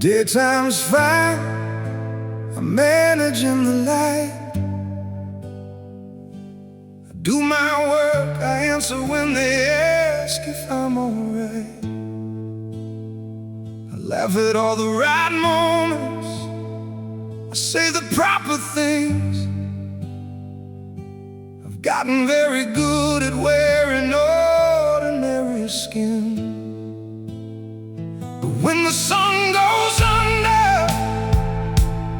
Daytime's fine, I'm managing the light. I do my work, I answer when they ask if I'm alright. I laugh at all the right moments, I say the proper things. I've gotten very good at wearing ordinary skin. But when the sun goes under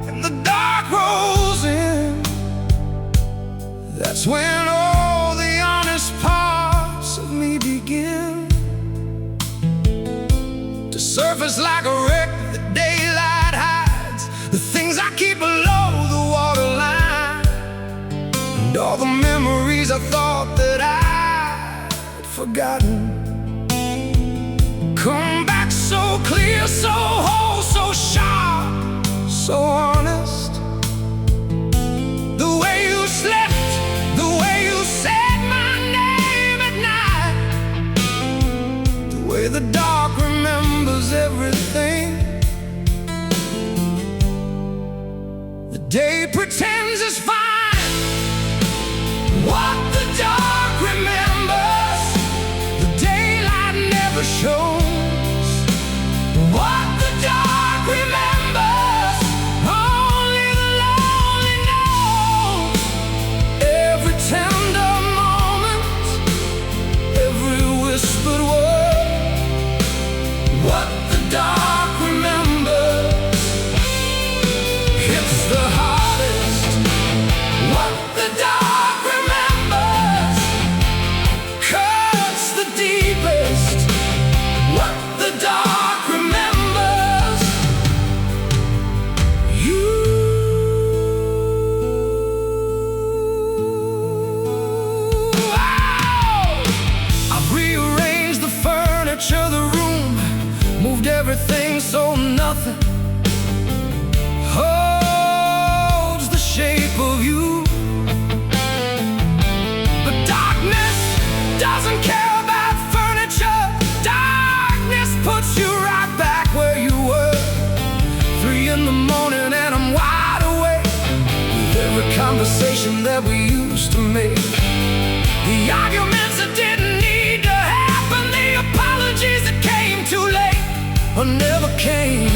and the dark rolls in, that's when all the honest parts of me begin to surface like a wreck that daylight hides, the things I keep below the waterline, and all the memories I thought that I'd forgotten come back so clear, so whole, so sharp, so honest. The way you slept, the way you said my name at night, the way the dark remembers everything. The day pretends it's fine, what the dark remembers, the daylight never shows. What the dark remembers, only the lonely knows. Every tender moment, every whispered word, what the dark remembers hits the hardest. What the dark remembers cuts the deepest. What the dark remembers, you. Oh! I've rearranged the furniture, the room, moved everything so nothing holds the shape of you. But darkness doesn't care about furniture. Darkness puts you right back where you were. 3 in the morning and I'm wide awake with every conversation that we used to make. The arguments that didn't need to happen, the apologies that came too late or never came.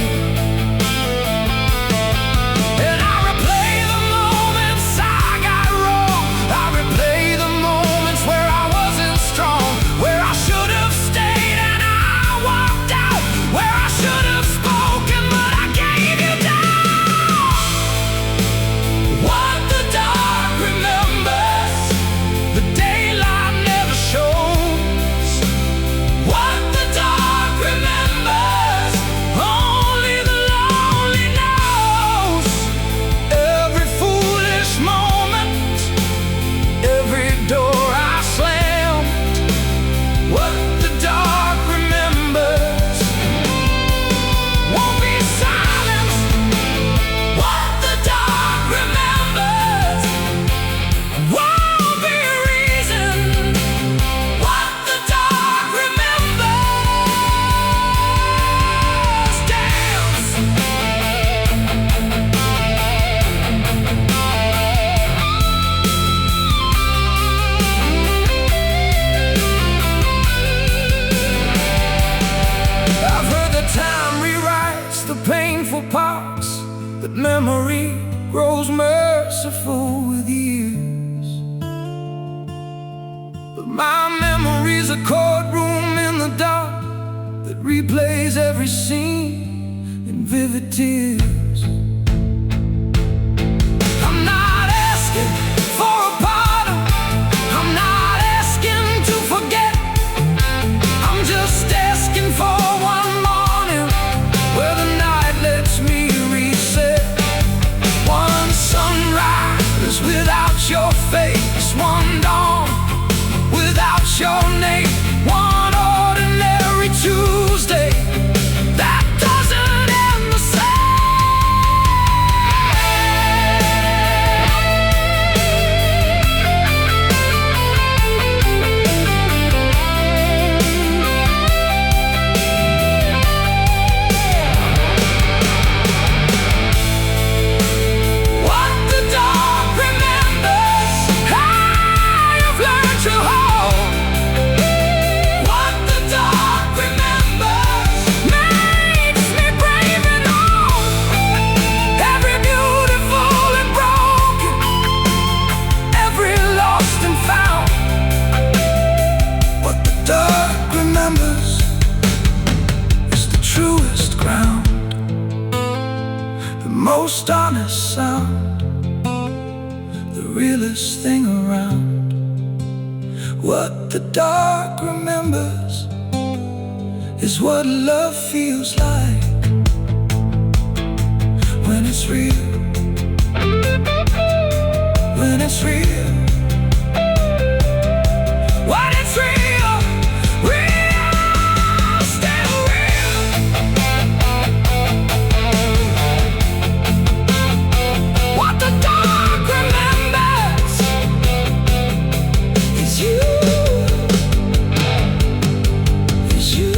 And I replay the moments I got wrong. I replay the moments where I wasn't strong, where I should have stayed and I walked out, where I should have spoken but I gave you down. What the dark remembers, the daylight never shows. What the dark remembers, only the lonely knows. Every foolish moment, every door I slammed, what the dark remembers won't be silenced. What the dark remembers won't be a reason. What the dark remembers dance. I've heard that time rewrites the painful parts, that memory grows merciful with years. But my memory's a courtroom in the dark that replays every scene in vivid tears. I'm not asking for a pardon, I'm not asking to forget. I'm just asking for one morning where the night lets me reset. One sunrise without your face, one dawn without your name, one ordinary Tuesday that doesn't end the same. safest thing around. What the dark remembers is what love feels like when it's real. When it's real. When it's real, real, still real. What the dark remembers is you. Is you.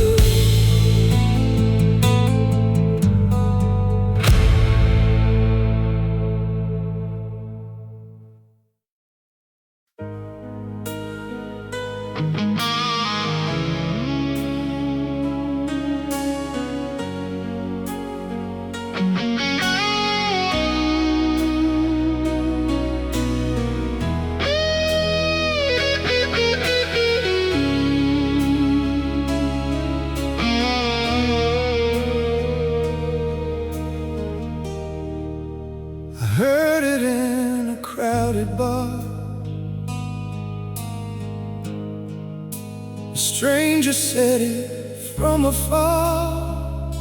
I heard it in a crowded bar. A stranger said it from afar.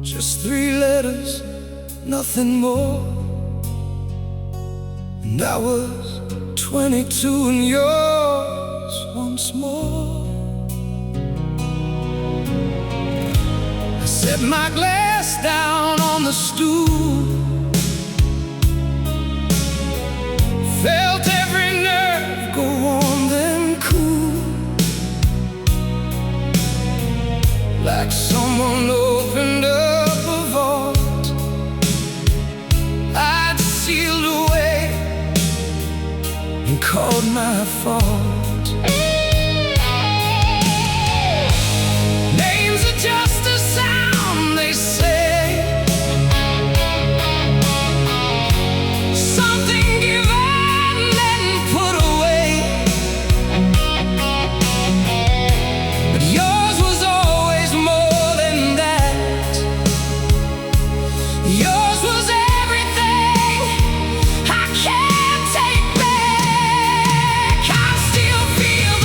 Just 3 letters, nothing more. And I was 22 and yours once more. I set my glass down on the stool, felt every nerve go warm then cool, like someone opened up a vault I'd sealed away and called my fault. Names are just a sound, they say, something given and put away. But yours was always more than that. Yours was everything I can't take back. I still feel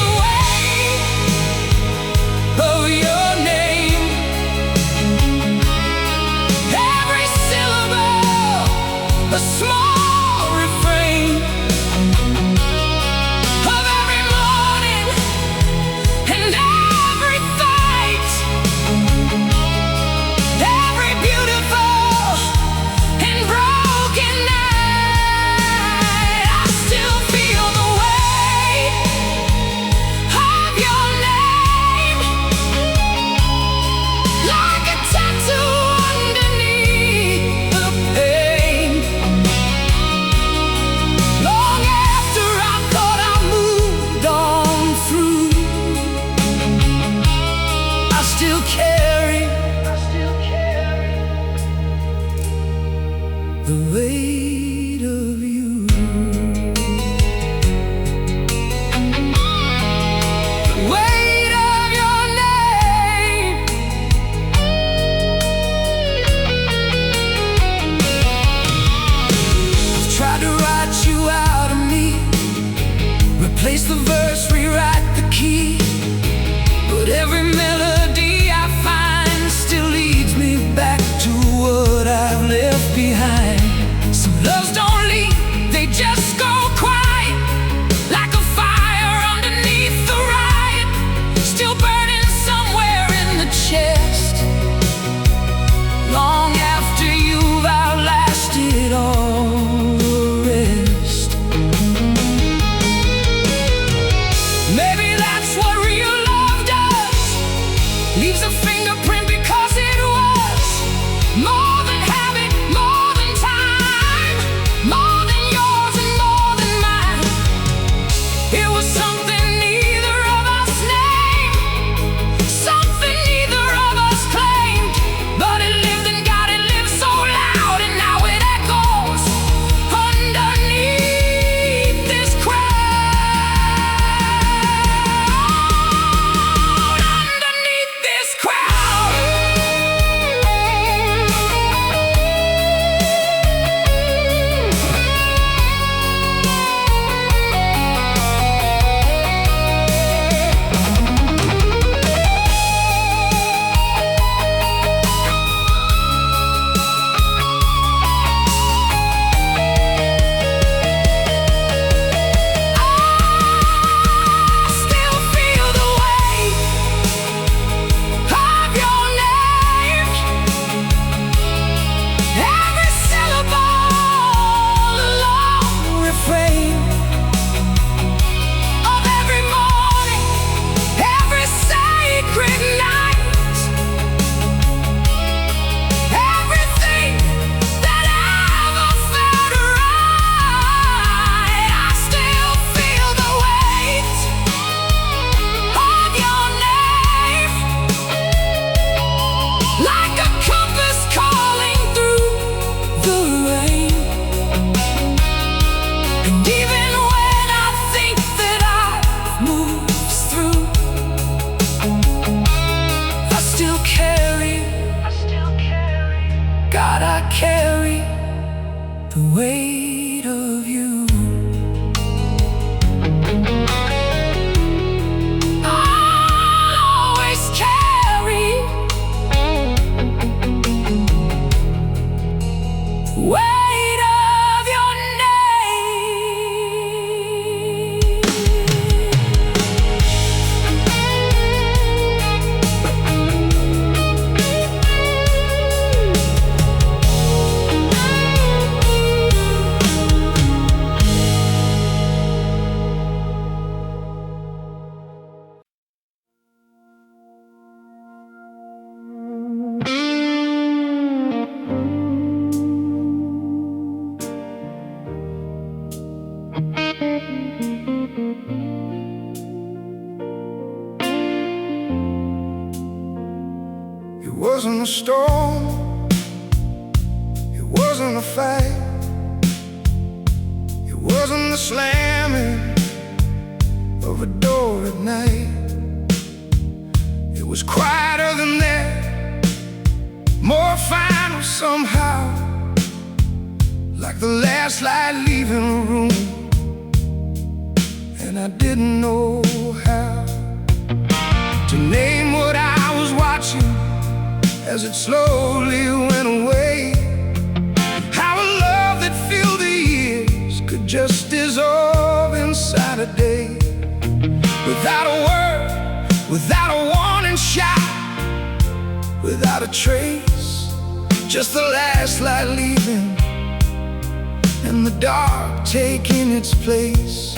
storm. It wasn't a fight, it wasn't the slamming of a door at night. It was quieter than that, more final somehow, like the last light leaving a room, and I didn't know how to name what I was watching as it slowly went away. How a love that filled the years could just dissolve inside a day, without a word, without a warning shot, without a trace, just the last light leaving and the dark taking its place.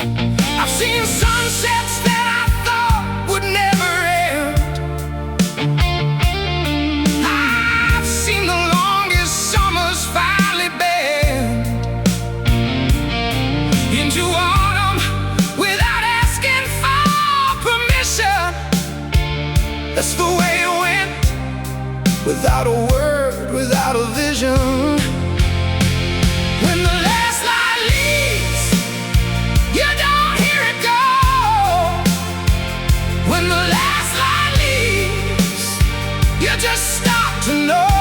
I've seen sunsets that I thought would never end. I've seen the longest summers finally bend into autumn without asking for permission. That's the way it went, without a word, without a vision. When the last light leaves, you don't hear it go. When the last light leaves, you just stop to know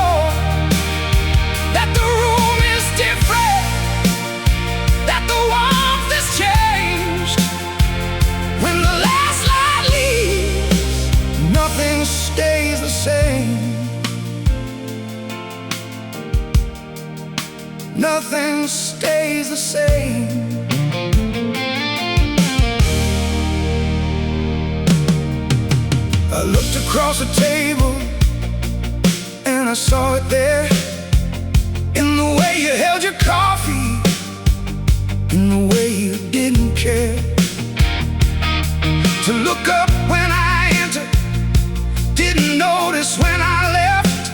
that the room is different, that the warmth has changed. When the last light leaves, nothing stays the same. Nothing stays the same. I looked across the table and I saw it there, in the way you held your coffee, in the way you didn't care to look up when I entered, didn't notice when I left.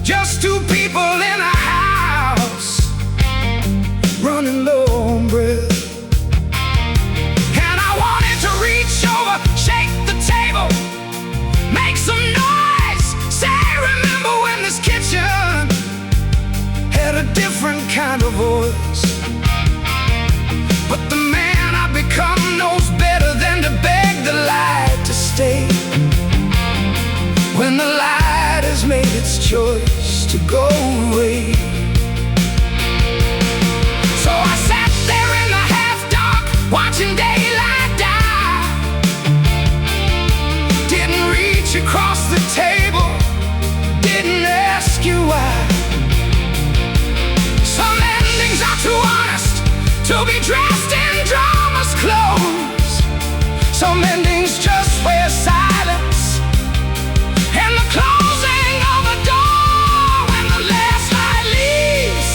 Just two people in a house, running low on breath. And I wanted to reach over, shake the table, make some noise, say, remember when this kitchen had a different kind of voice. But the man I've become knows better than to beg the light to stay, when the light has made its choice to go away. So I sat there in the half-dark, watching daylight die. Didn't reach across the table, didn't ask you why. Some endings are too honest to be dressed in drama's clothes. Some endings just wear silence and the closing of a door. When the last light leaves,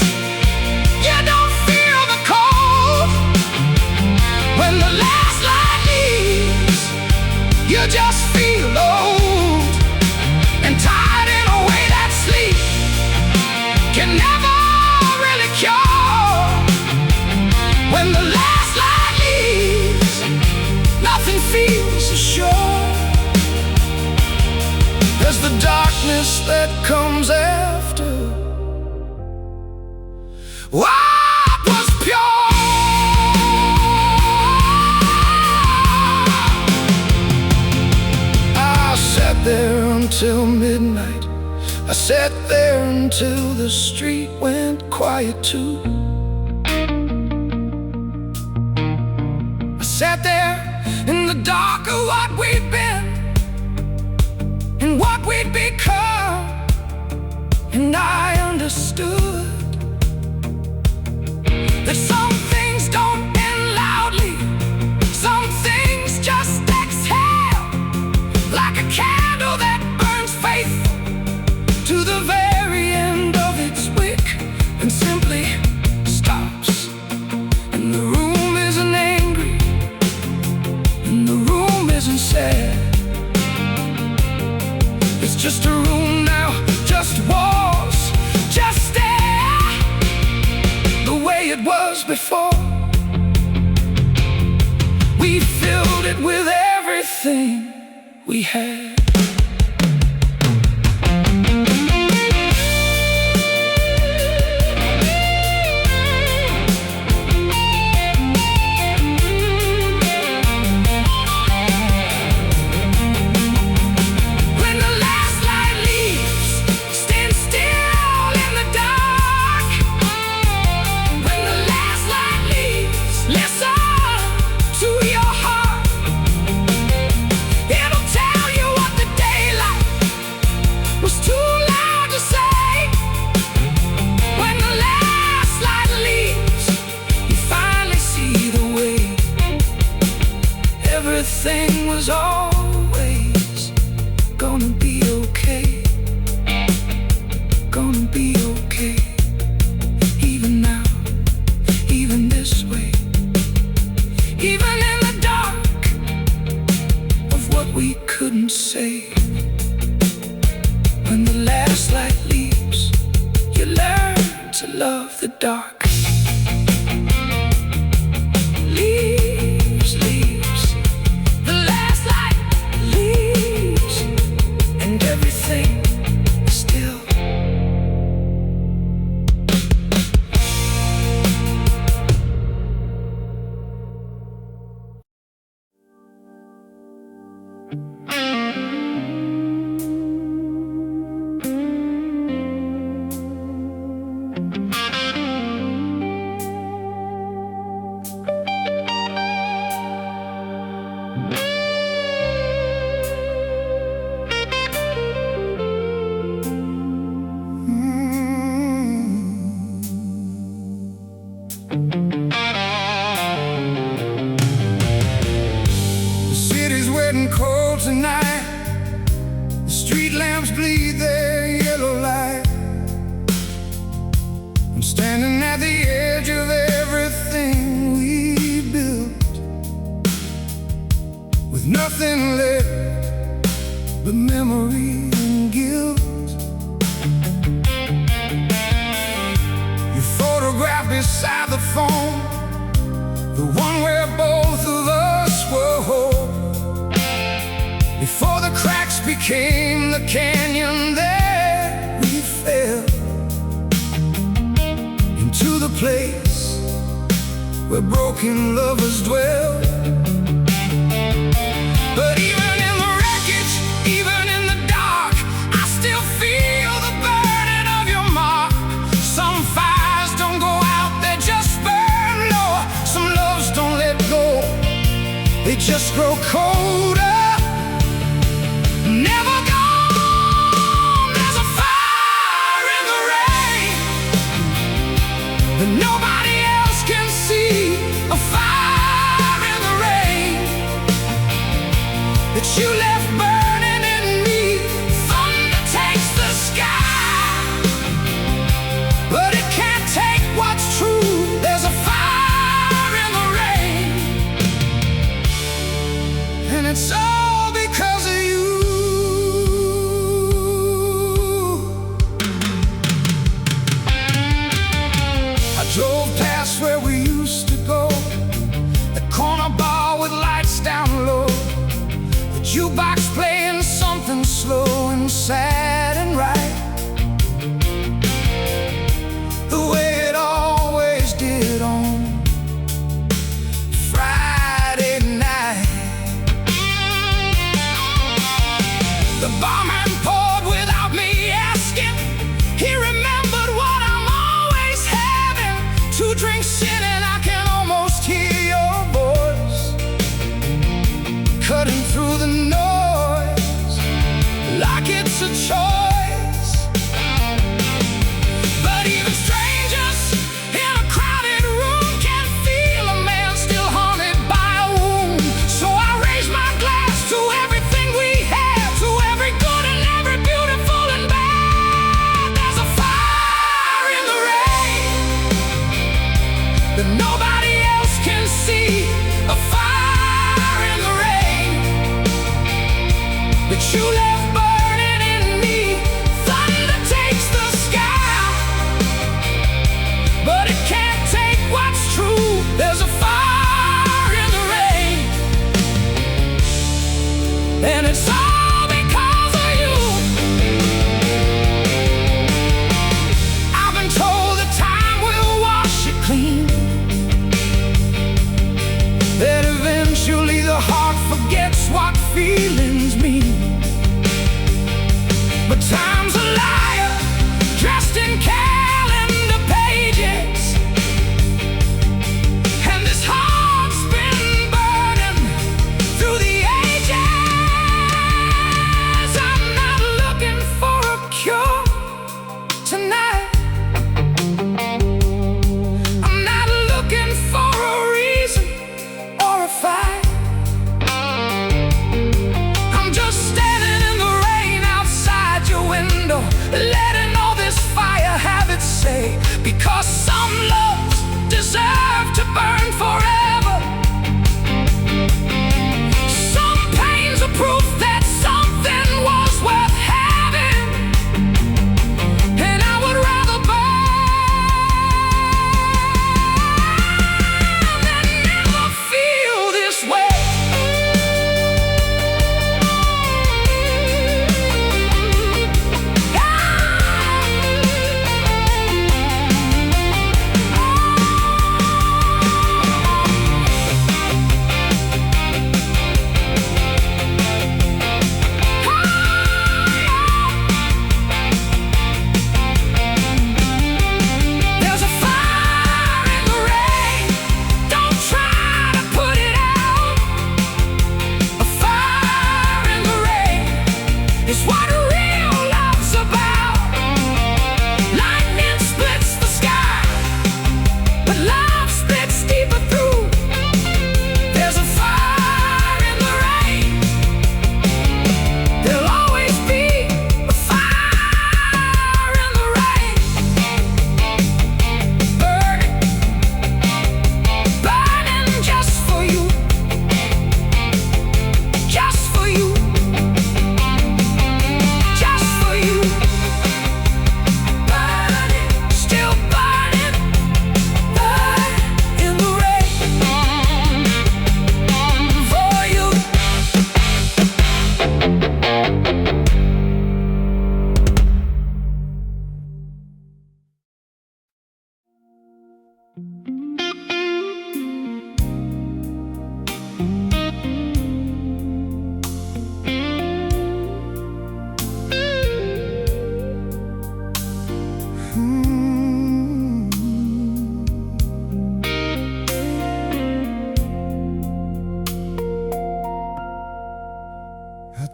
you don't feel the cold. When the last light leaves, you just feel old and tired in a way that sleep can never really cure. When the last light leaves, nothing feels as sure as the darkness that comes after what was pure. I sat there until midnight, I sat there until the street went quiet too. I sat there in the dark of what we'd been and what we'd become, and I understood that some things don't end loudly, some things just exhale, like a candle that burns faithful to the very end of its wick and simply stops. And the room isn't angry, and the room isn't sad. It's just a room now, just walls, just air, the way it was before. We filled it with everything we had. everything was always gonna be okay. Gonna be okay. Even now, even this way, even in the dark of what we couldn't say. When the last light leaves, you learn to love the dark. Leaves, the last light leaves, and everything is still. Cold tonight, the street lamps bleed their yellow light. I'm standing at the edge of everything we built, with nothing left but memory and guilt. Your photograph beside the phone, the one where both of us were whole. Before the cracks became the canyon, there we fell into the place where broken lovers dwell. But even in the wreckage, even in the dark, I still feel the burning of your mark. Some fires don't go out, they just burn lower. Some loves don't let go, they just grow colder. Never gone, there's a fire in the rain that nobody else can see. A fire in the rain that you left burning in me. Thunder takes the sky, but it can't take what's true. There's a fire in the rain, and it's all because of you. Drove past where we used to go, the corner bar with lights down low, the jukebox playing something slow and sad and right, the way it always did on Friday night. The barman poured without me asking. He remembered what I'm always having. 2 drinks in and I can almost hear your voice cutting through the noise like it's a choice. But even strangers in a crowded room can feel a man still haunted by a wound. So I raise my glass to everything we have, to every good and every beautiful and bad. There's a fire in the rain that nobody else can see. A fire in the rain that you left burning in me. Thunder takes the sky, but it can't take what's true. There's a fire in the rain, and it's all because of you. I've been told that time will wash it clean, that eventually the heart forgets what feelings mean. But time's a liar, dressed in calendar pages, and this heart's been burning through the ages. I'm not looking for a cure tonight. I'm not looking for a reason or a fight.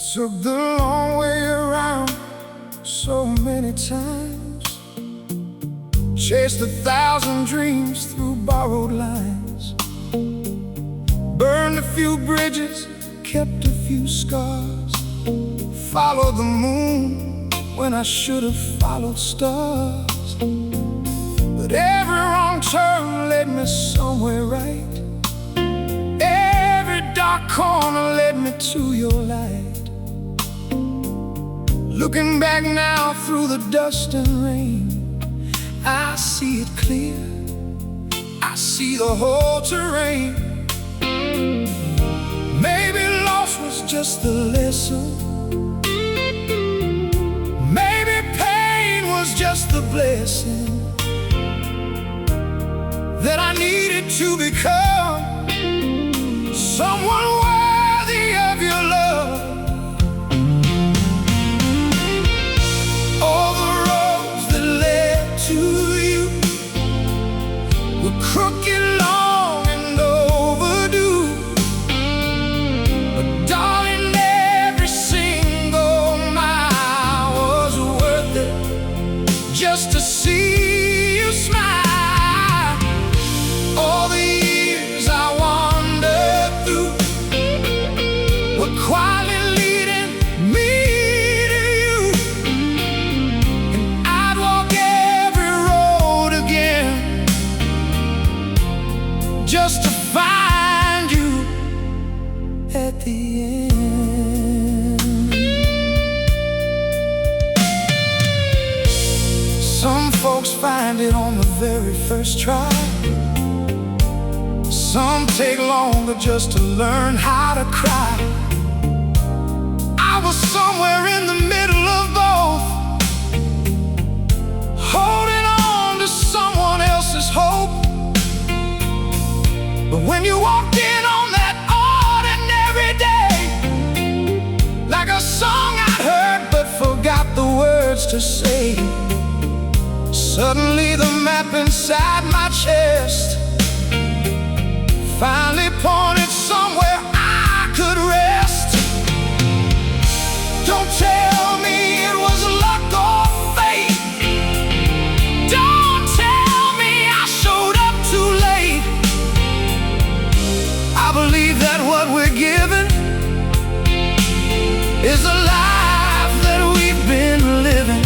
Took the long way around so many times, chased 1,000 dreams through borrowed lines, burned a few bridges, kept a few scars, followed the moon when I should have followed stars. But every wrong turn led me somewhere right, every dark corner led me to your light. Looking back now through the dust and rain, I see it clear, I see the whole terrain. Maybe loss was just the lesson, maybe pain was just the blessing that I needed to become someone worthy of your love. All the roads that led to you were crooked, long, and overdue. But darling, every single mile was worth it just to see you smile. All the years I wandered through were quietly leading me to you, and I'd walk every road again just to find you at the end. Some folks find it on the very first try, some take longer just to learn how to cry. I was somewhere in the middle of both, holding on to someone else's hope. But when you walked in on that ordinary day, like a song I'd heard but forgot the words to say, suddenly the map inside my chest finally pointed somewhere I could rest. Don't tell me it was luck or fate, don't tell me I showed up too late. I believe that what we're given is a life that we've been living.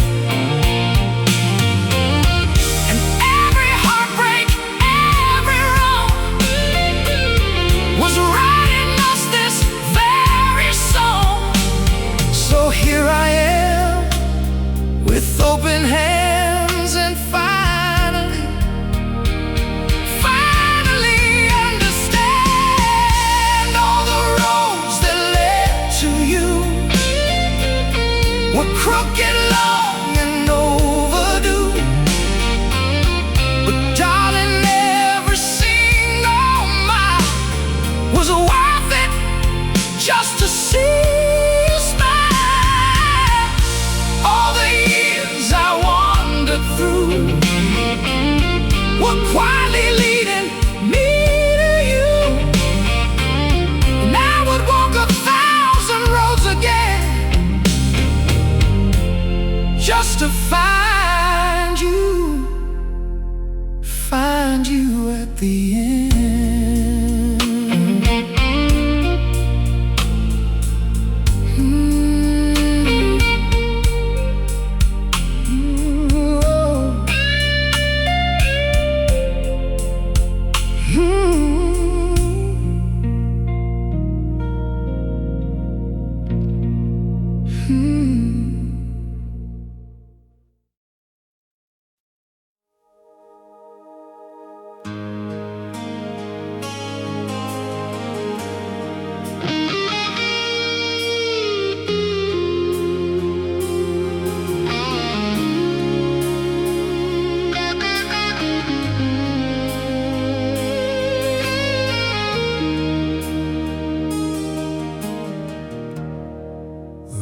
And every heartbreak, every wrong was writing us this very song. So here I am with open hands, and finally understand all the roads that led to you were crooked, long, and overdue. But darling, every single mile was worth it just to see you smile. All the years I wandered through were quietly leading me to you, and I would walk 1,000 roads again just to find you at the end.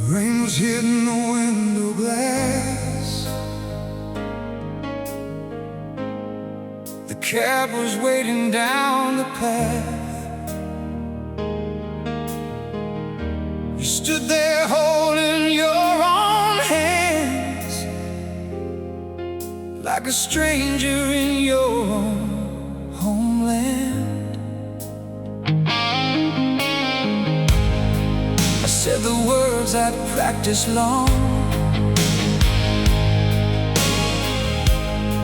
Rain was hitting the window glass, the cab was waiting down the path. You stood there like a stranger in your homeland. I said the words I'd practiced long.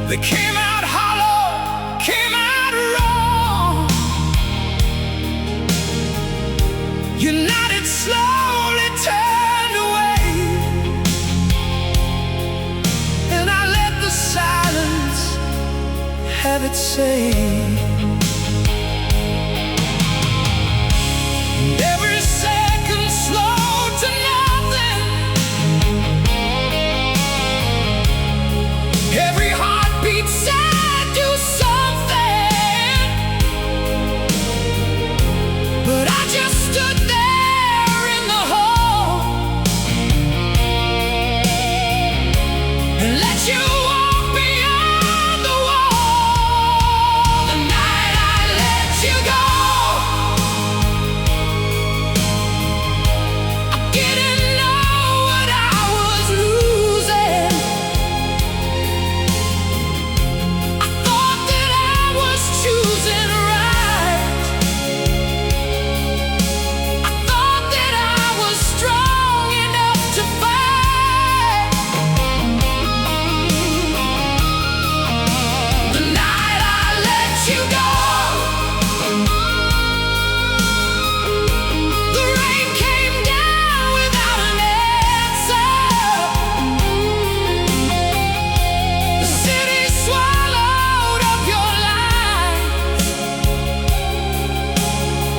They came out hollow, came out wrong. United slowly turned away, and I let the silence have its say. And every second slowed to nothing. Every heartbeat said do something, but I just stood there in the hall and let you walk beyond the wall. The night I let you go, I didn't know what I was losing. I thought that I was choosing right. I thought that I was strong enough to fight. The night I let you go, the rain came down without an answer. The city swallowed up your lies,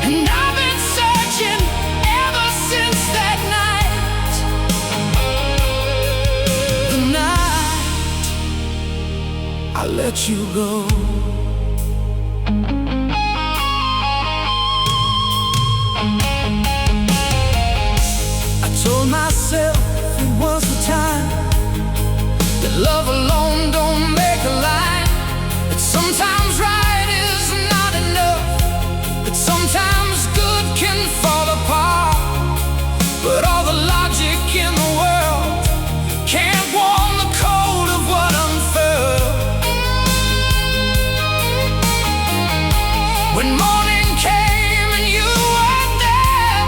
and I've been searching ever since that night. The night I let you go. I told myself it was the time, that love alone don't make a line, that sometimes right is not enough, that sometimes good can fall apart, but all the logic in the world can't warm the cold of what unfurled. When morning came and you weren't there,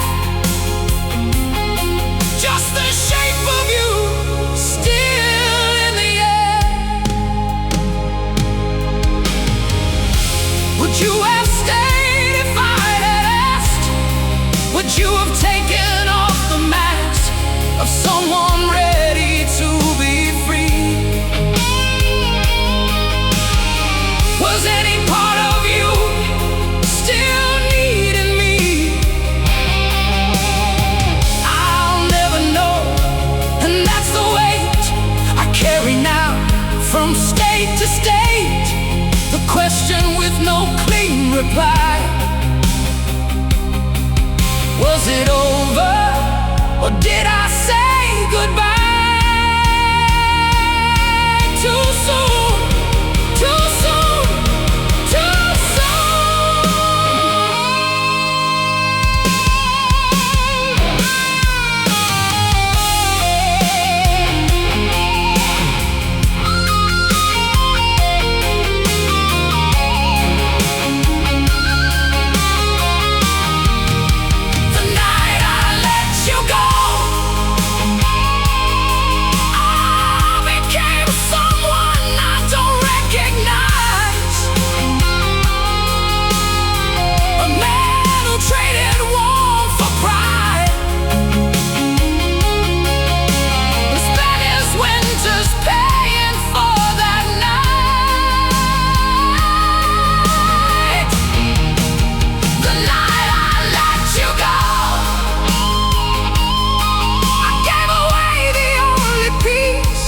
just the shape of you still in the air. Would you have stayed if I had asked? Would you have taken off the mask of someone ready to be free? Was any part of you still needing me? I'll never know, and that's the weight I carry now, from state to state, the question with no clean reply. Was it over, or did I say goodbye too soon? Too soon, too soon. The night I let you go, I became someone I don't recognize. A man who traded warmth for pride, who spent his winters paying for that night. The night I let you go, I gave away the only peace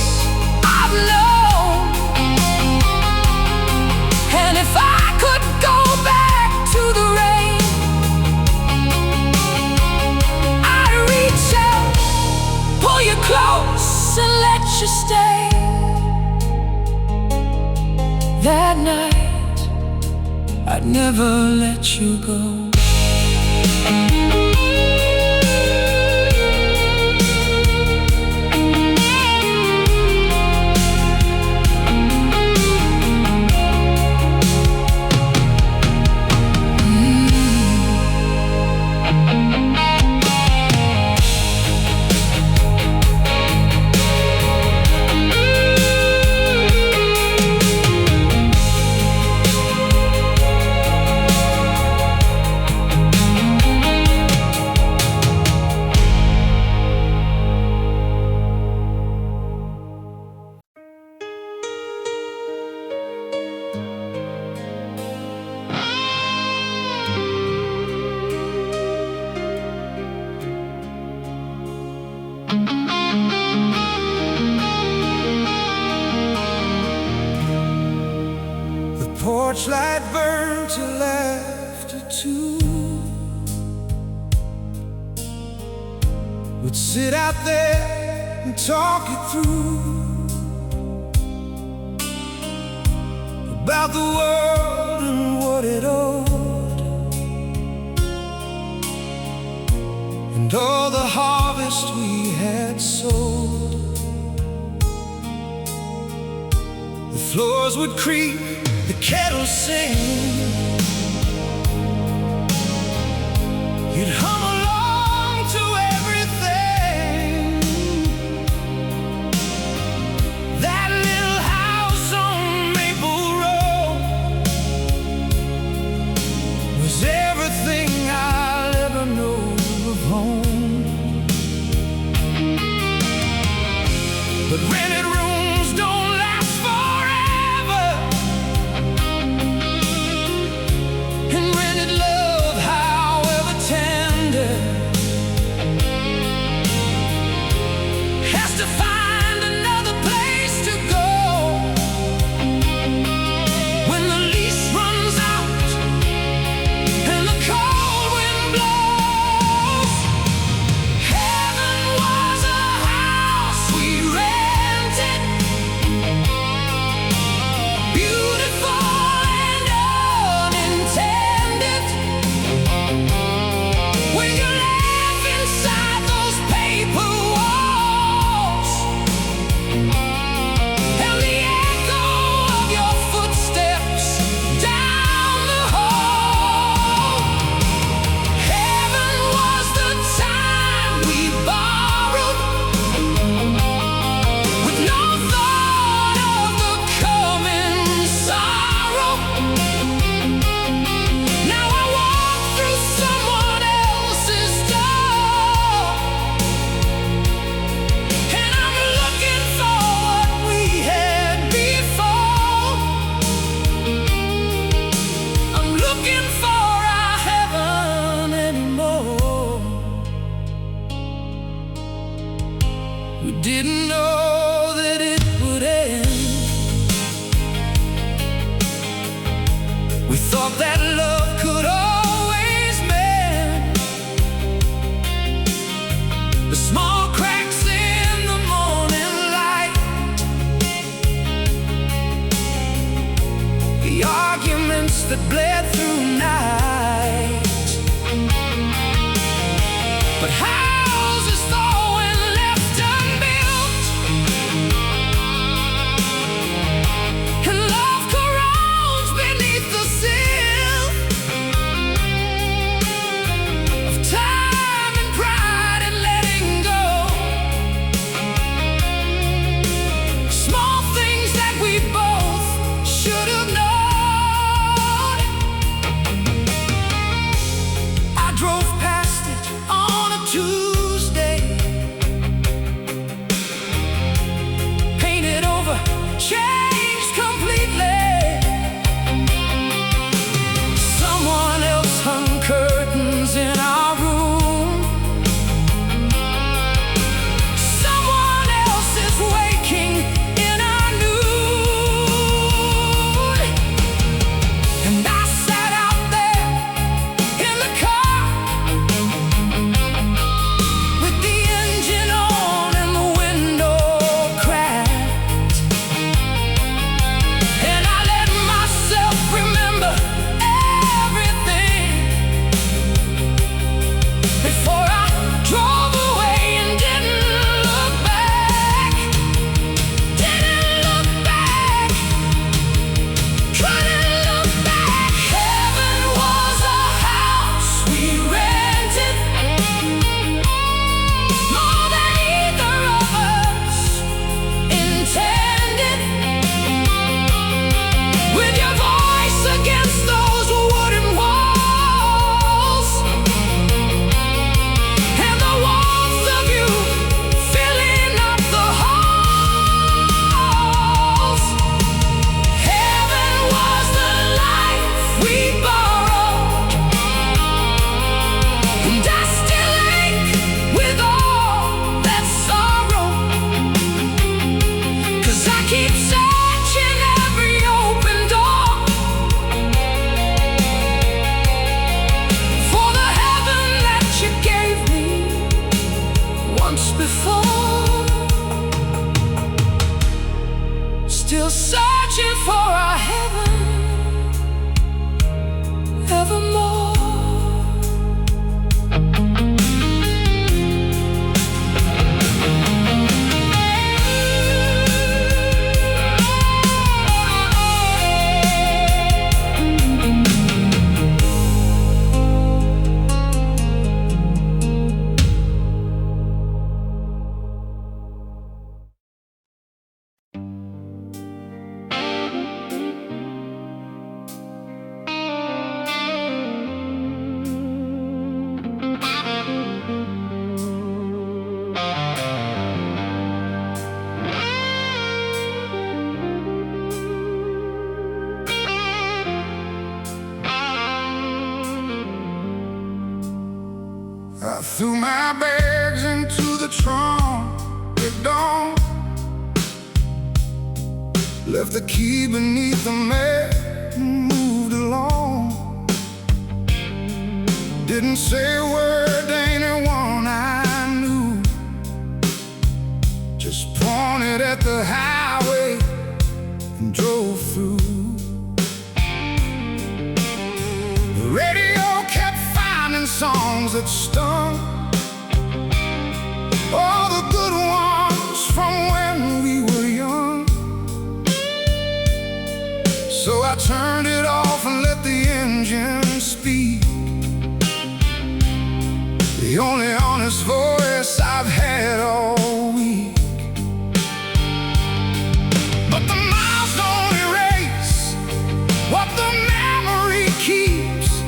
I've known. And if I could go back to the rain, I'd reach out, pull you close, and let you stay. That night I'd never let you go. would sit out there and talk it through, about the world and what it owed, and all the harvest we had sowed. The floors would creak, the kettle sing, you'd hum along to everything. That little house on Maple Road was everything I'll ever know of home. But rented rooms don't last forever, and rented love, however tender, has to find another place to go when the lease runs out and the cold wind blows. Heaven was a house we rented, beautiful and unintended. We could laugh inside those paper walls, and the echo of your footsteps down the hall. Heaven was the time we borrowed, with no thought of the coming sorrow. Now I walk through someone else's door, and I'm looking for what we had before. I'm looking for our heaven anymore. We didn't know that it would end. We thought that love could always mend the small cracks in the morning light, the arguments that bled through night. But houses, though, when left unbuilt, I threw my bags into the trunk at dawn, left the key beneath the mat and moved along. Didn't say a word to anyone I knew, just pointed at the highway and drove through. The radio kept finding songs that stung, all the good ones from when we were young. So I turned it off and let the engine speak, the only honest voice I've had all week. But the miles don't erase what the memory keeps.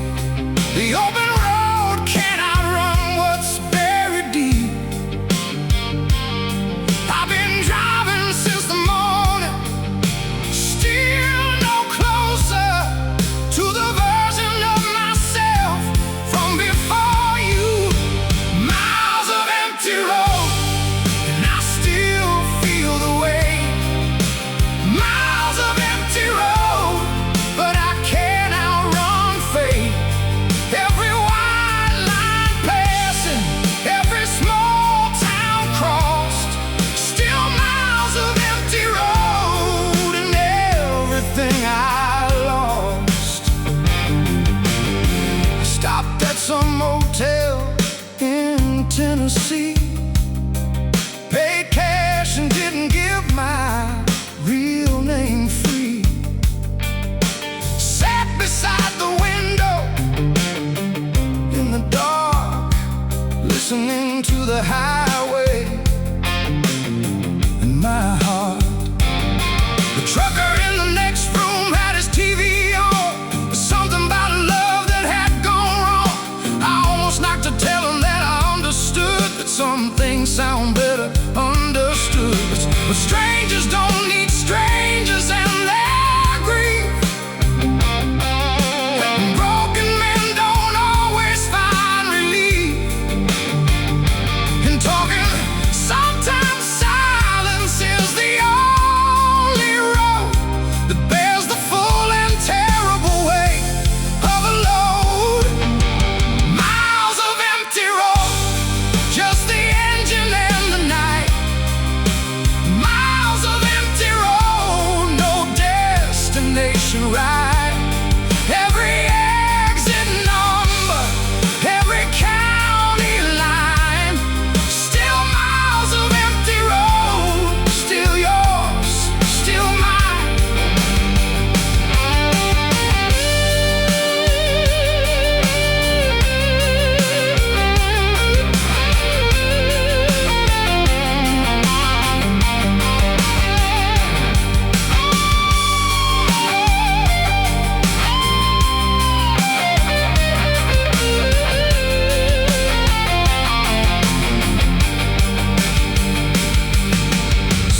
The open road can't outrun what's buried deep. I've been driving since the morning, still no closer to the version of myself from before you. Miles of empty road, and I still feel the way. Miles of empty road, but I can't outrun fate. Every white line passing, every small town crossed, still miles of empty road and everything I lost. Stopped at some motel in Tennessee, paid cash and didn't give my real name free. Sat beside the window in the dark, listening to the highway in my heart. The trucker in the next room had his TV on, something about a love that had gone wrong. I almost knocked to tell him that I understood, that some things sound better understood. But strangers don't need strangers and their grief. Broken men don't always find relief in talking. Sometimes silence is the only road that bears the full and terrible weight of a load. Miles of empty road, just the engine and the night. Miles of empty road, no destination right. Every exit number, every county line, still miles of empty road, still yours, still mine.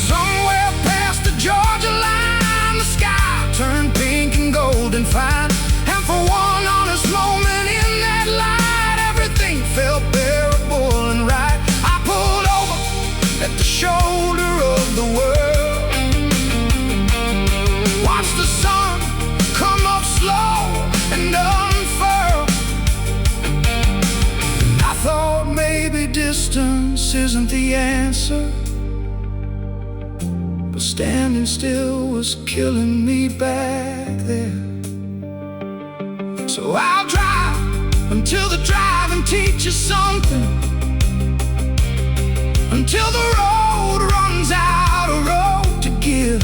Somewhere past the Georgia line, the sky turned pink and golden fine. And for one honest moment in that light, everything felt bearable and right. I pulled over at the shoulder of the world, watched the sun come up slow and unfurl. And I thought maybe distance isn't the answer, but standing still was killing me back there. So I'll drive until the driving teaches something, until the road runs out of road to give.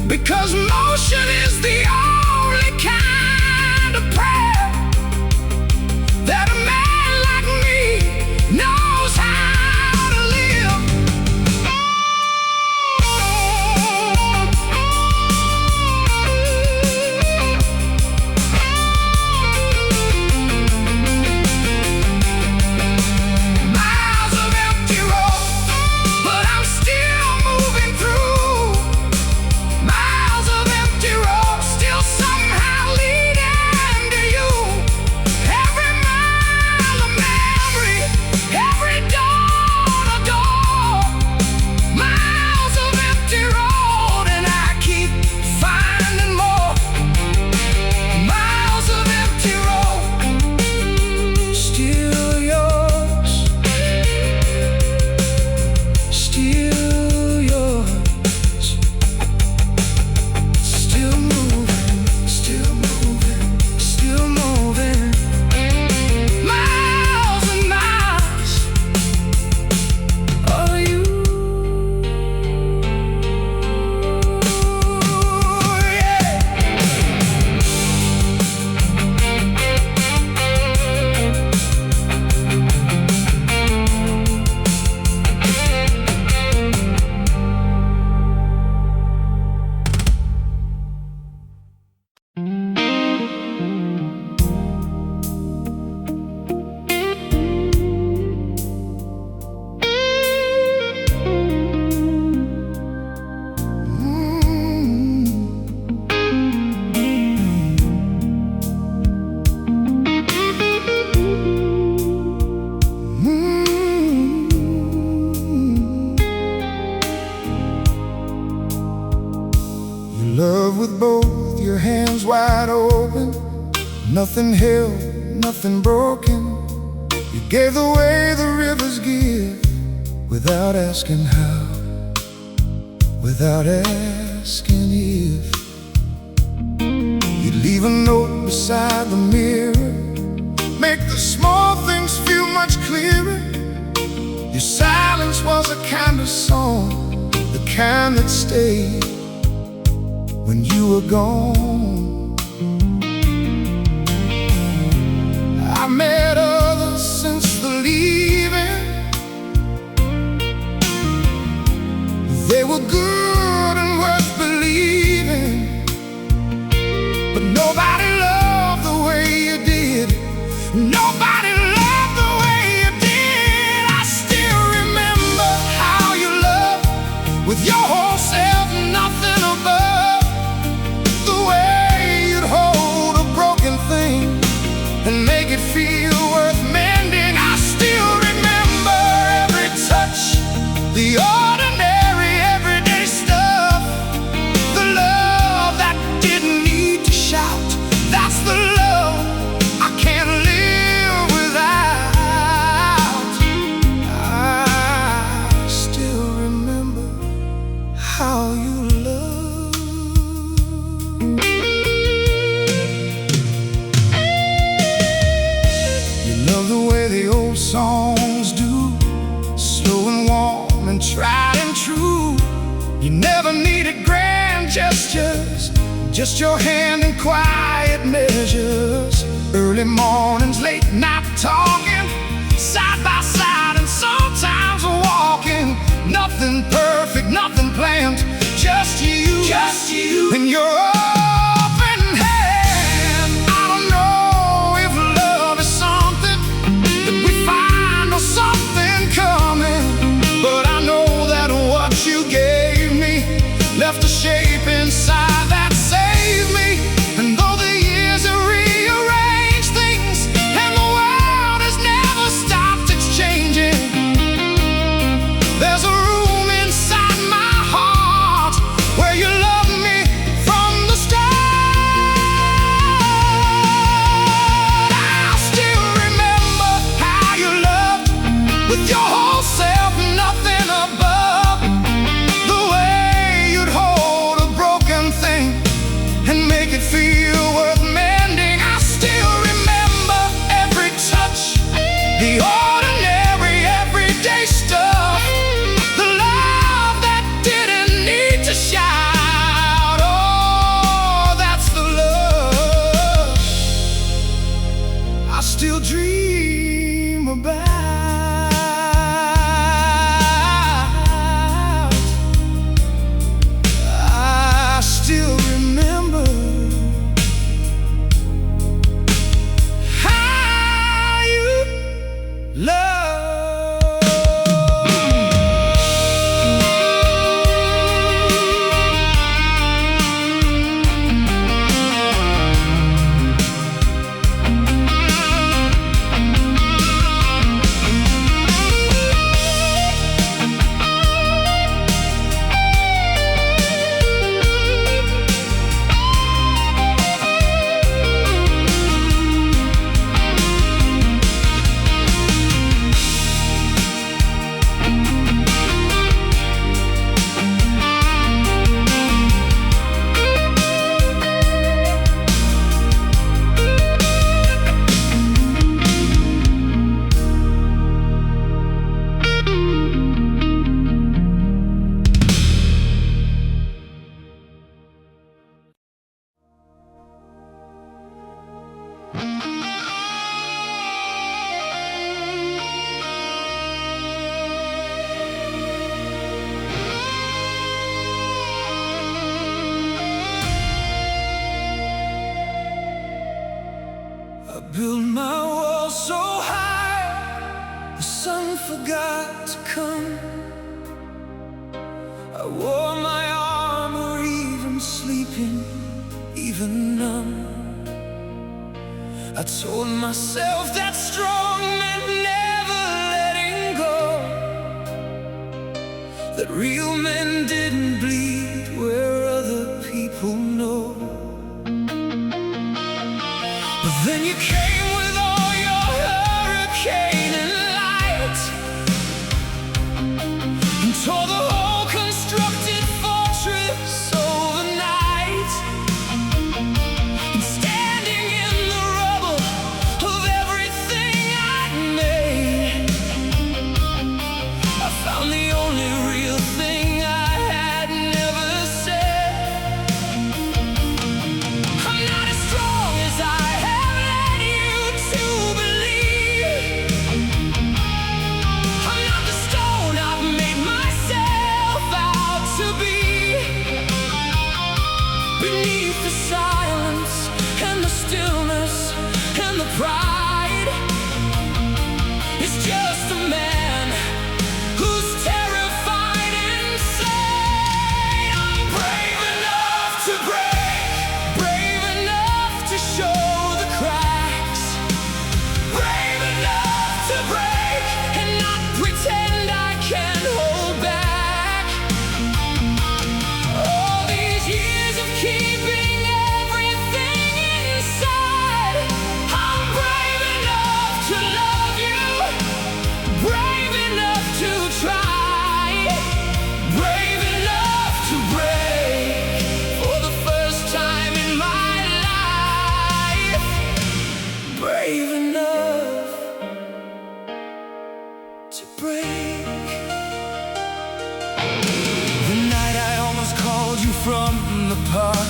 Because motion is the only kind of prayer that a man like me knows how to live. Miles of empty road, but I'm still moving through. Miles of empty road, Nothing held, nothing broken. You gave the way the rivers give, without asking how, without asking if. You'd leave a note beside the mirror, make the small things feel much clearer. Your silence was a kind of song, the kind that stayed when you were gone. I met others since the leaving. They were good and worth believing, but nobody loved the way you did. Nobody loved the way you did. I still remember how you loved, with your whole self, nothing above. The way you'd hold a broken thing and make it feel worth mending. I still remember every touch, the ordinary, everyday stuff. The love that didn't need to shout, that's the love I can't live without. I still remember how you loved. You love the way the old songs do, slow and warm and tried and true. You never needed grand gestures, just your hand in quiet measures. Early mornings, late night talking, side by side and sometimes walking. Nothing perfect, nothing planned, just you and your open hand. I don't know if love is something that we find or something coming, but I know that what you gave me left a shape inside that saved me. And though the years have rearranged things and the world has never stopped exchanging, there's a room inside my heart where you love me from the start. I still remember how you loved, with your whole self, nothing above. The way you'd hold a broken thing and make it feel worth mending. I still remember every touch, the ordinary, everyday stuff. The love that didn't need to shout. Oh, that's the love I still dream about. I still remember how you love. I built my wall so high, the sun forgot to come. I wore my armor even sleeping, even numb. I told myself that strong meant never letting go, that real men didn't bleed where other people know. But then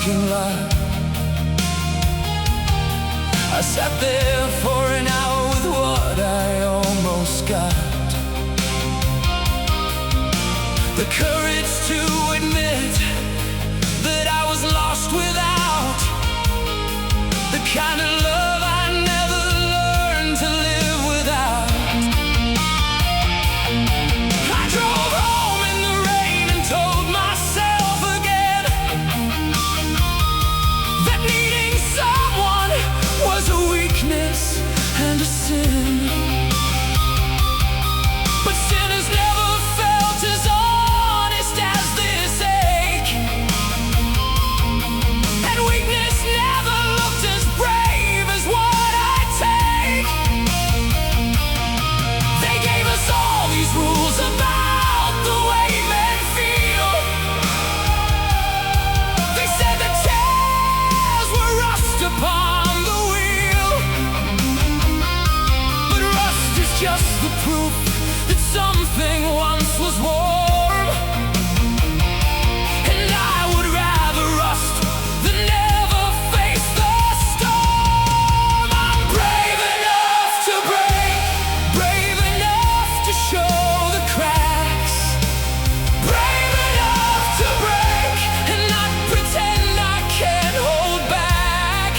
parking lot. I sat there for an hour with what I almost got. The courage to admit that I was lost without the kind of love I never learned to live without. I drove home in the rain and told myself again that needing someone was a weakness and a sin. But sin has never felt as honest as this ache, and weakness never looked as brave as what I take. They gave us all these rules about the way men feel. They said the tears were rust upon the wheel, but rust is just the proof that something once was warm. And I would rather rust than never face the storm. I'm brave enough to break, brave enough to show the cracks, brave enough to break and not pretend I can't hold back.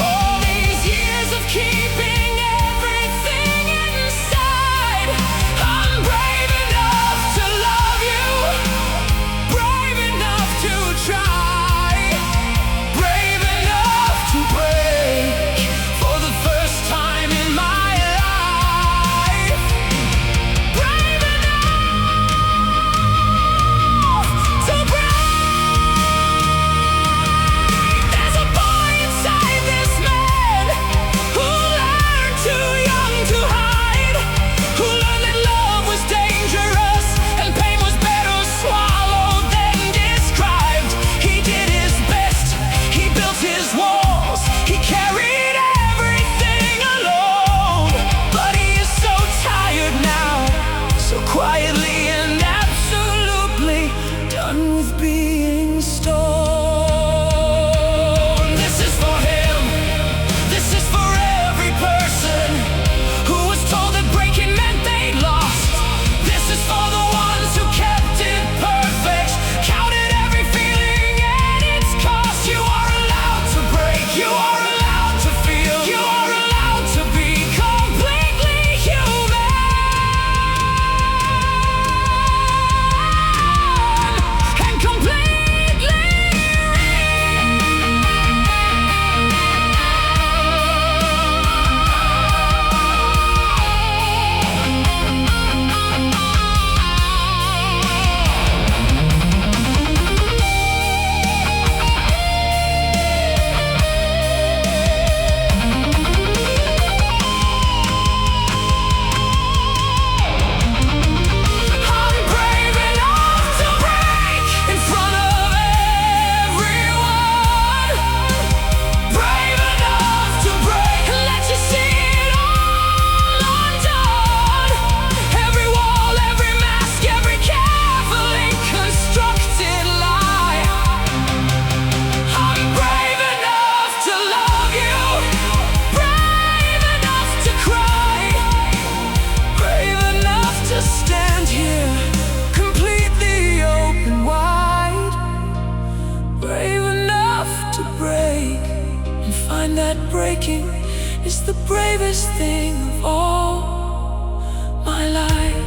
All these years of keeping everything inside, I'm brave enough to love you, brave enough to try, brave enough to break for the first time in my life, brave enough to break. There's a boy inside this man who learned too young to hide, who learned that love was dangerous and pain was better swallowed than described. He did his best, he built his walls, he carried everything alone. But he is so tired now, so quietly and absolutely done with being stoned. This is for him, this is for every person who was told that breaking meant they'd lost. This is for the ones who kept it perfect, counted every feeling and its cost. You are allowed to break, you are allowed to feel, you are allowed to be completely human and completely I'm brave enough to break in front of everyone, brave enough to break and let you see it all undone. Every wall, every mask, every carefully constructed lie. I'm brave enough to love you, brave enough to cry, brave enough to stand here completely open wide, brave enough to break and find that breaking is the bravest thing of all my life.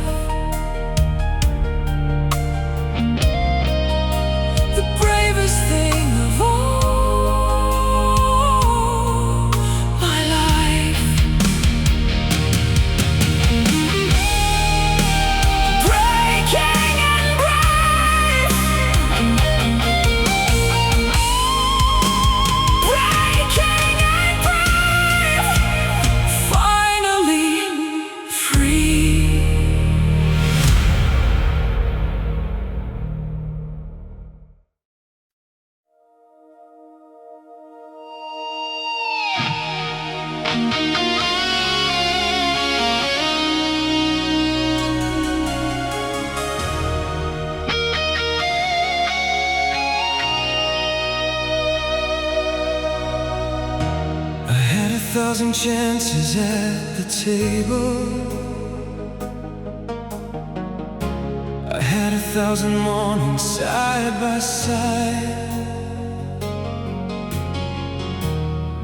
The bravest thing of all my life. Breaking and brave, breaking and brave, finally free. 1,000 chances at the table. I had 1,000 mornings side by side,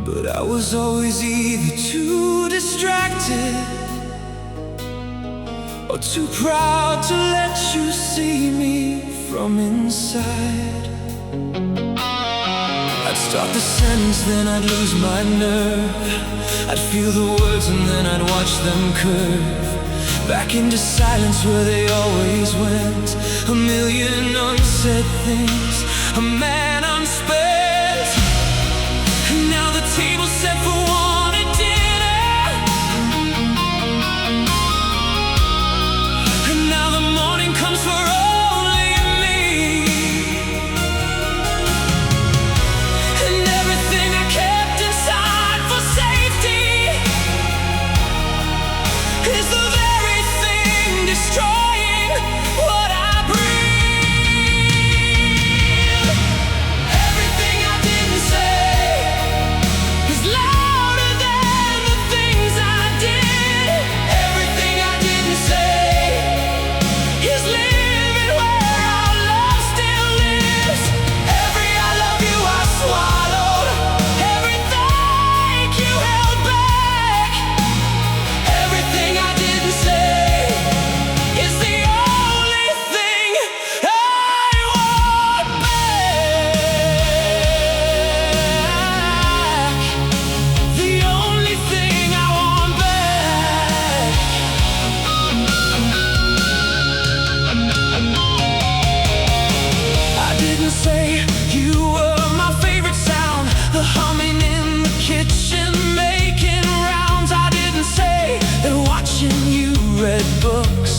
but I was always either too distracted or too proud to let you see me from inside. I'd start the sentence, then I'd lose my nerve. I'd feel the words and then I'd watch them curve back into silence where they always went. A million unsaid things, a man unspent. And now the table's set for one at dinner, and now the morning comes for only me. And everything I kept inside for safety is the very thing destroying what I breathe. Everything I didn't say is louder than the things I did. Everything I didn't say is living where our love still lives. Every I love you I swallowed, every thank you held back. Everything I didn't say is the only thing I want back. The only thing I want back. I didn't say you were my favorite sound, the humming in the kitchen making rounds. I didn't say that watching you read books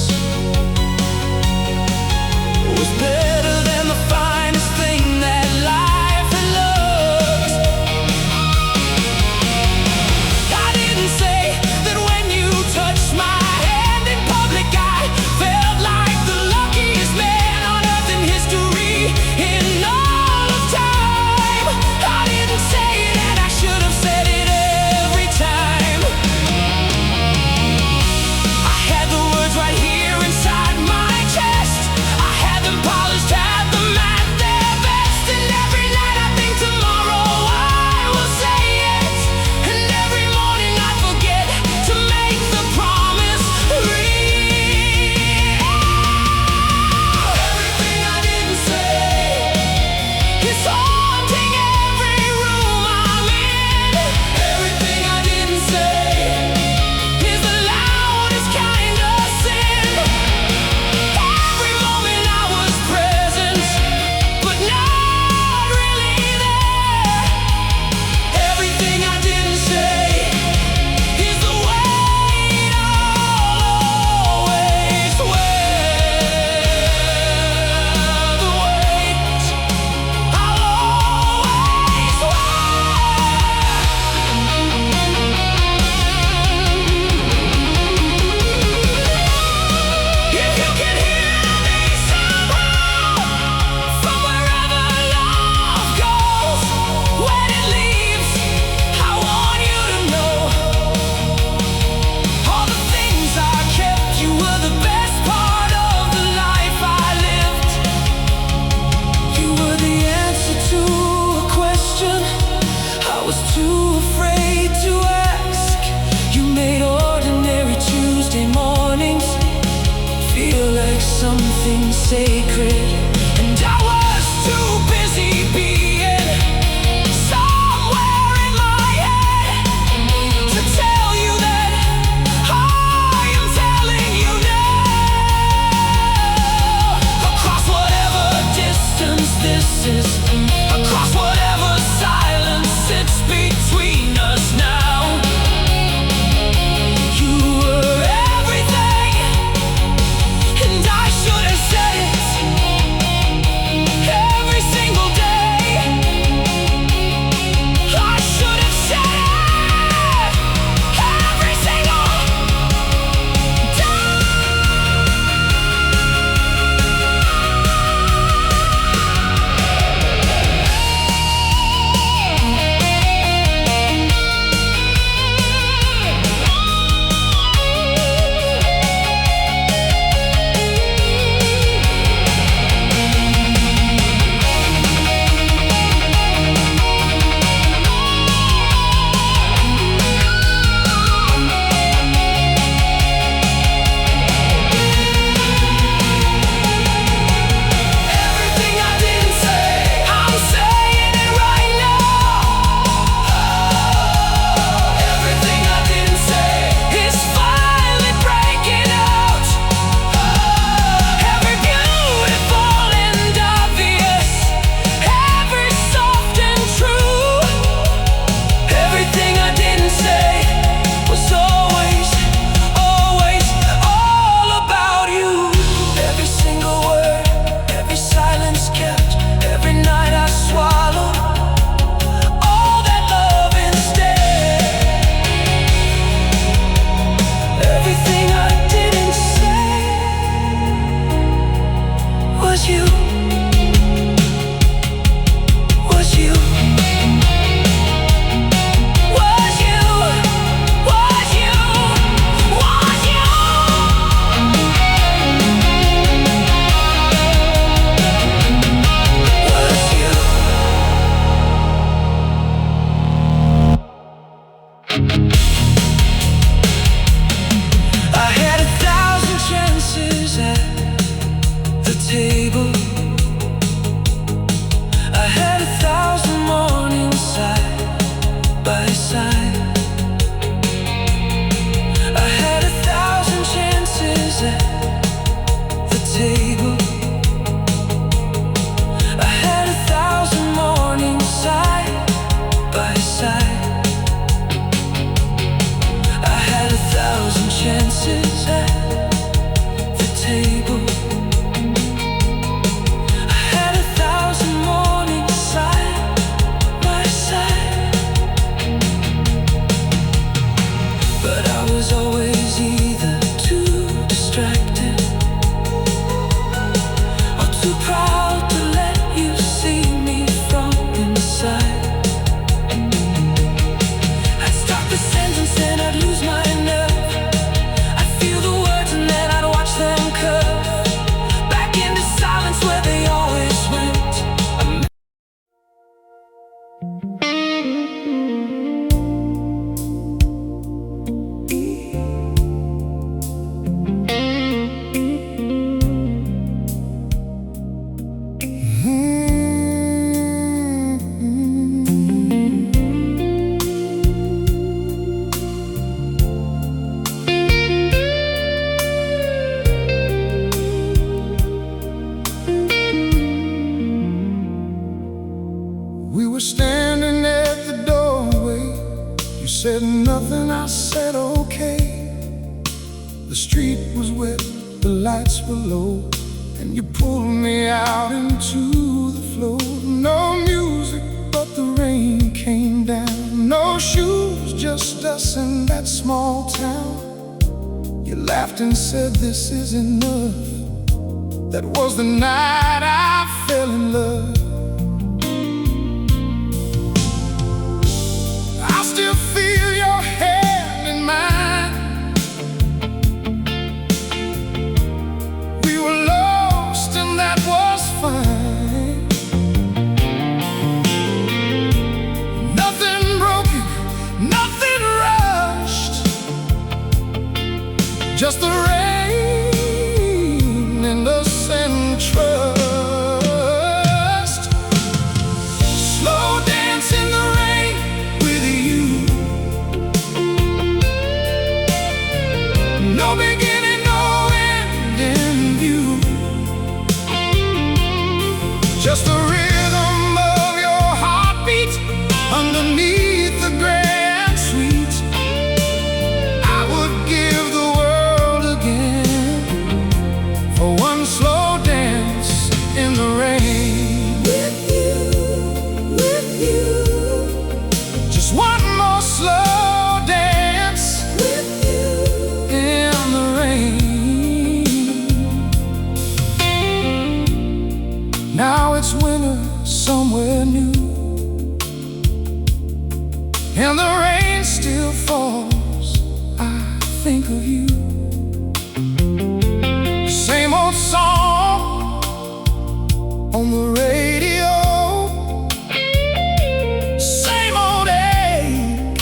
was better than the finest thing that life had looked. I didn't say that when you touched my hand in public I felt like the luckiest man on earth in history in all of time. I didn't say it and I should have said it every time. I had the words right here inside my chest. I had them polished, had them at their best. And every night I think tomorrow I will say it, and every morning I forget to make the promise real. Everything I didn't say is haunting every room I'm in. Everything I didn't say is the loudest kind of sin. Every moment I was present, but not really there. Everything I didn't say is the weight I'll always wear. The weight I'll always wear. If you can hear me somehow, from wherever love goes, when it leaves, I want you to know all the things I kept. You were the best part of the life I lived. You were the answer to a question I was too afraid to ask. You made ordinary Tuesday mornings feel like something sacred, and I was too busy being somewhere in my head to tell you that I am telling you now. Across whatever distance this is, across whatever silence sits between us now, you were everything, and I should have said it nothing, I said okay. The street was wet, the lights were low, and you pulled me out into the floor. No music, but the rain came down. No shoes, just us in that small town. You laughed and said, this is enough. That was the night I fell in love. I still feel your hand in mine. We were lost and that was fine. Nothing broken, nothing rushed, just the rain and us and trust. Slow dance in the rain with you. No beginning, no end in view. Just the rhythm of your heartbeat underneath the gray and sweet. I would give the world again for one slow dance in the rain. With you, just one more slow dance with you in the rain. Now it's winter somewhere new, and the rain still falls. I think of you. Same old song on the radio, same old ache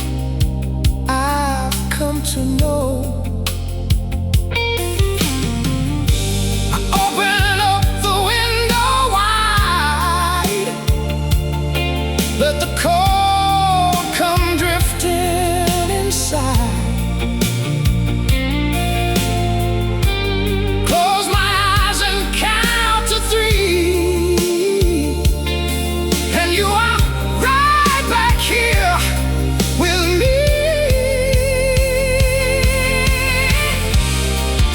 I've come to know. I open up the window wide, let the cold come drifting inside. Close my eyes and count to 3, and you are right back here with me.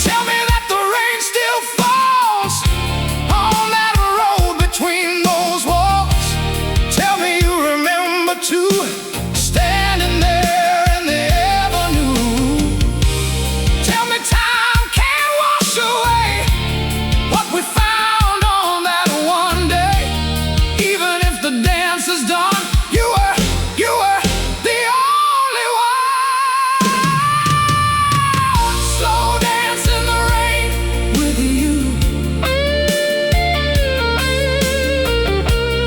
Tell me that the rain still falls on that road between those walls. Tell me you remember too, standing there in the avenue. Tell me time can't wash away what we found on that one day. Even if the dance is done, you were the only one. Slow dance in the rain with you.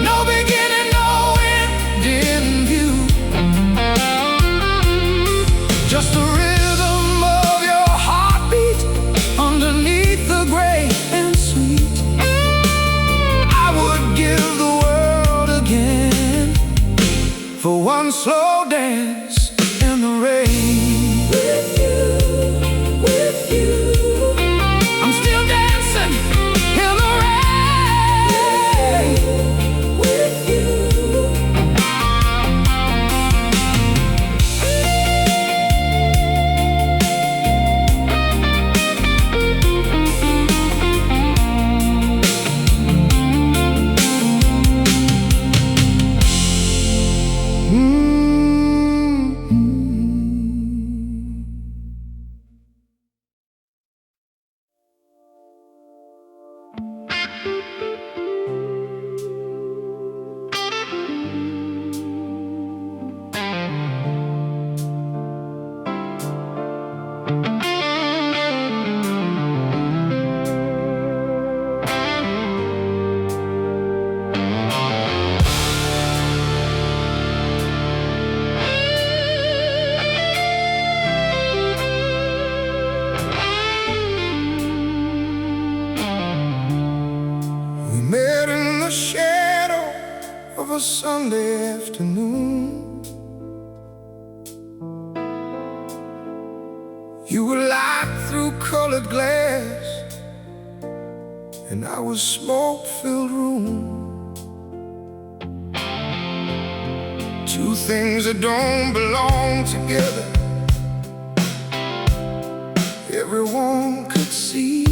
No beginning, no end in view. Just the rhythm of your heartbeat underneath the gray and sweet. I would give the world again for one slow dance in the rain. With you, I'm still dancing in the rain. With you. a Sunday afternoon. You were light through colored glass, and I was smoke-filled room. Two things that don't belong together, everyone could see.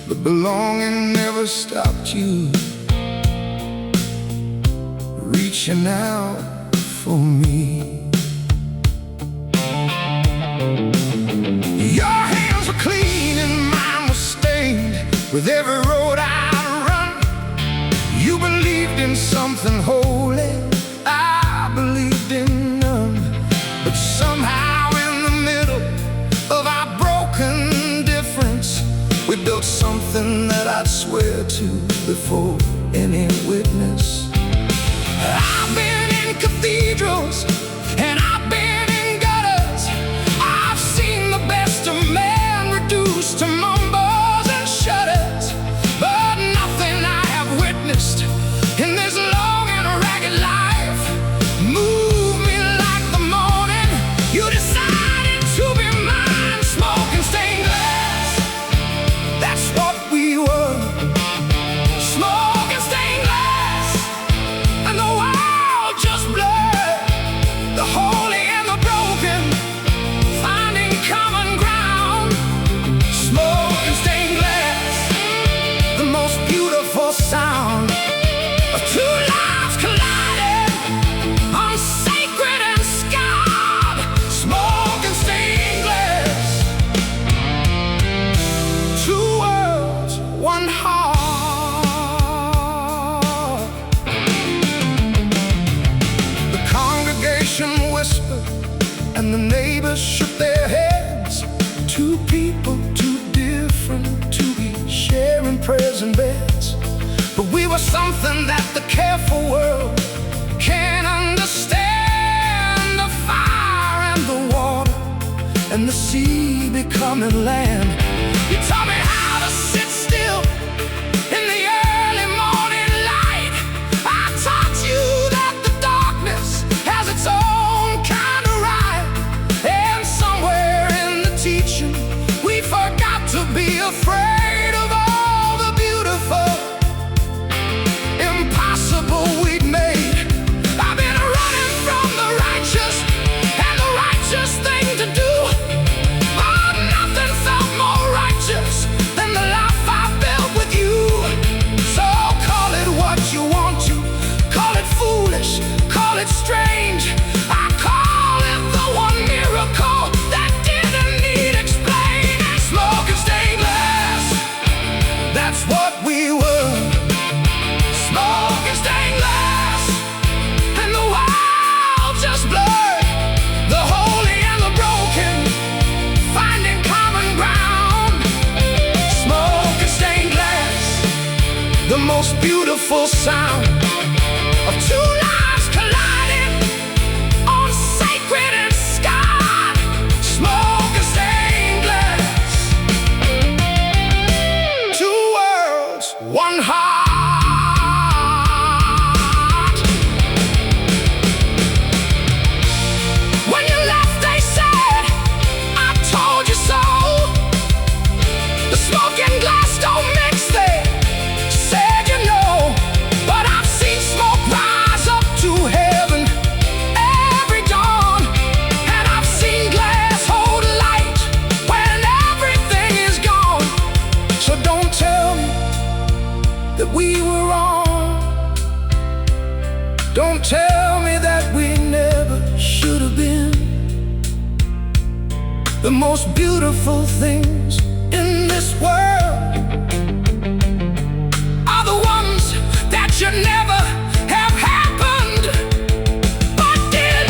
But belonging never stopped you reaching out for me. Your hands were clean and mine was stained with every road I'd run. You believed in something holy, I believed in none. But somehow in the middle of our broken difference, we built something that I'd swear to before any witness. I've been in cathedrals and I've been in gutters. I've seen the best of man reduced to mumbles and shudders. But nothing I have witnessed in this long and ragged life moved me like the morning you decided to be mine. Smoking stained glass, that's what we were. Smoking stained glass, and the world just blurred. The holy and the broken finding common ground. Smoking stained glass, the most beautiful sound of two lives colliding on sacred and scarred. Smoking stained glass, two worlds, one heart. The congregation whispered and the neighbors shook their heads. Two people, too different to be sharing prayers and beds. But we were something that the careful world can't understand. The fire and the water and the sea becoming land. You taught me how to sit still in the early morning light. I taught you that the darkness has its own kind of right. And somewhere in the teaching we forgot to be afraid of all the beautiful impossible we'd made. I've been running from the righteous and the righteous thing to do. But nothing felt more righteous than the life I built with you. So call it what you want to, call it foolish, call it strange. I call it the one miracle that didn't need explaining. Smoking stained glass, that's what we were. Smoking stained glass, and the world just blurred. The holy and the broken finding common ground. Smoking stained glass, the most beautiful sound of two lives colliding on sacred and scarred. Smoking stained glass, two worlds, one heart. When you left they said, I told you so. The smoking glass don't mix, they said, you know. But I've seen smoke rise up to heaven every dawn. And I've seen glass hold light when everything is gone. So don't tell me that we were wrong. Don't tell me that we never should have been. The most beautiful things in this world are the ones that should never have happened, but did.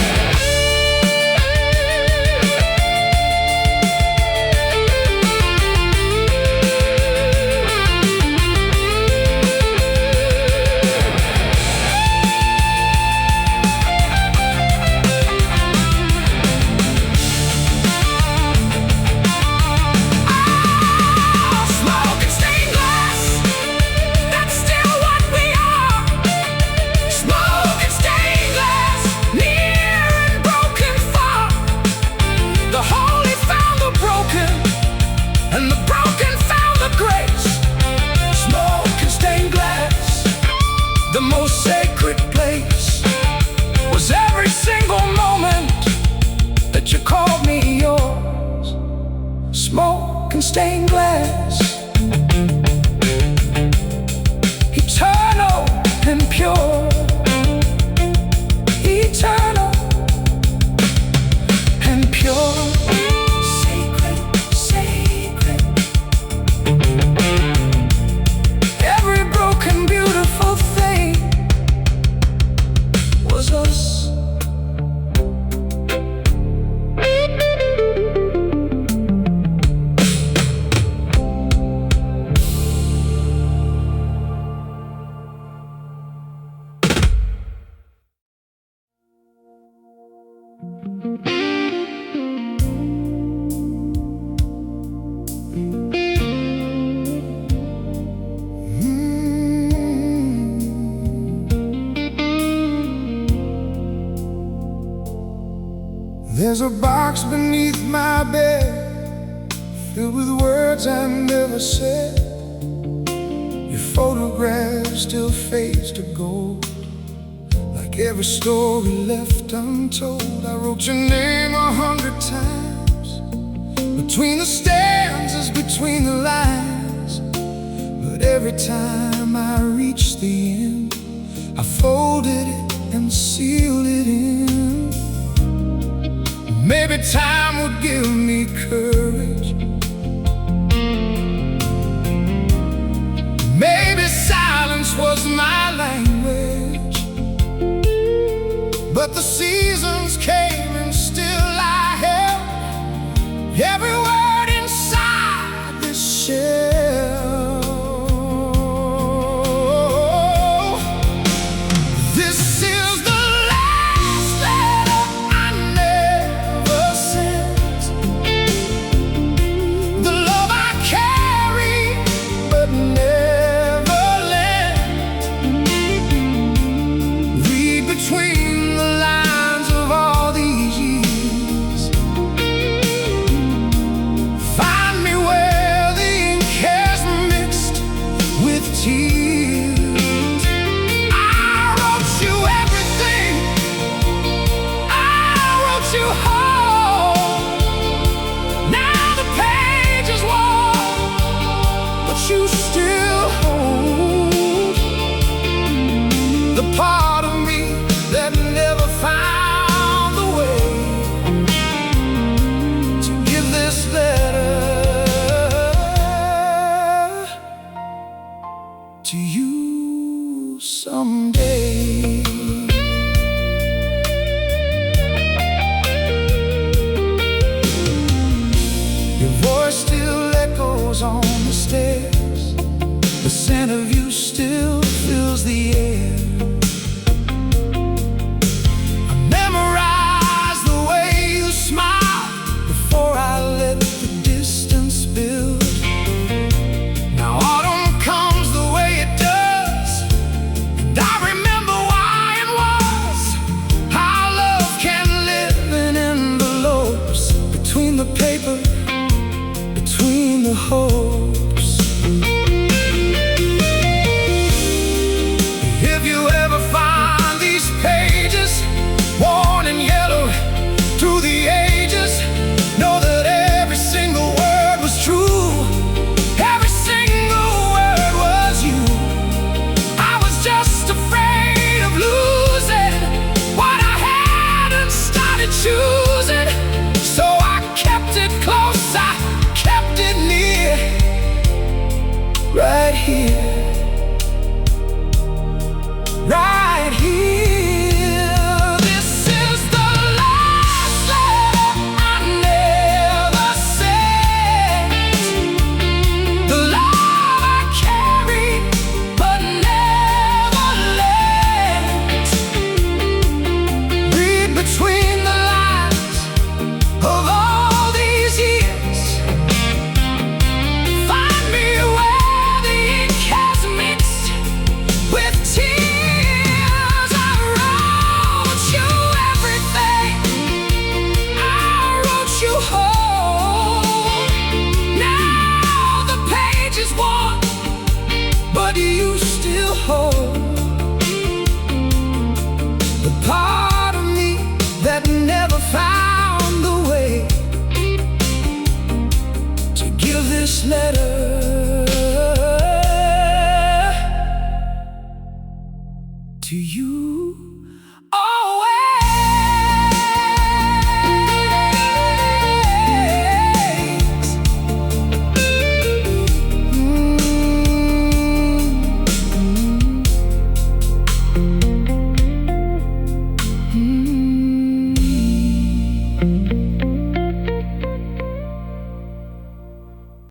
Smoking stained glass, that's still what we are. stained glass, eternal and pure, eternal and pure, sacred, sacred. Every broken, beautiful thing was us. There's a box beneath my bed, filled with words I never said. Your photograph still fades to gold, like every story left untold. I wrote your name 100 times, between the stanzas, between the lines. But every time I reached the end, I folded it and sealed it in. Maybe time would give me courage, maybe silence was my language. But the seasons came and still I held every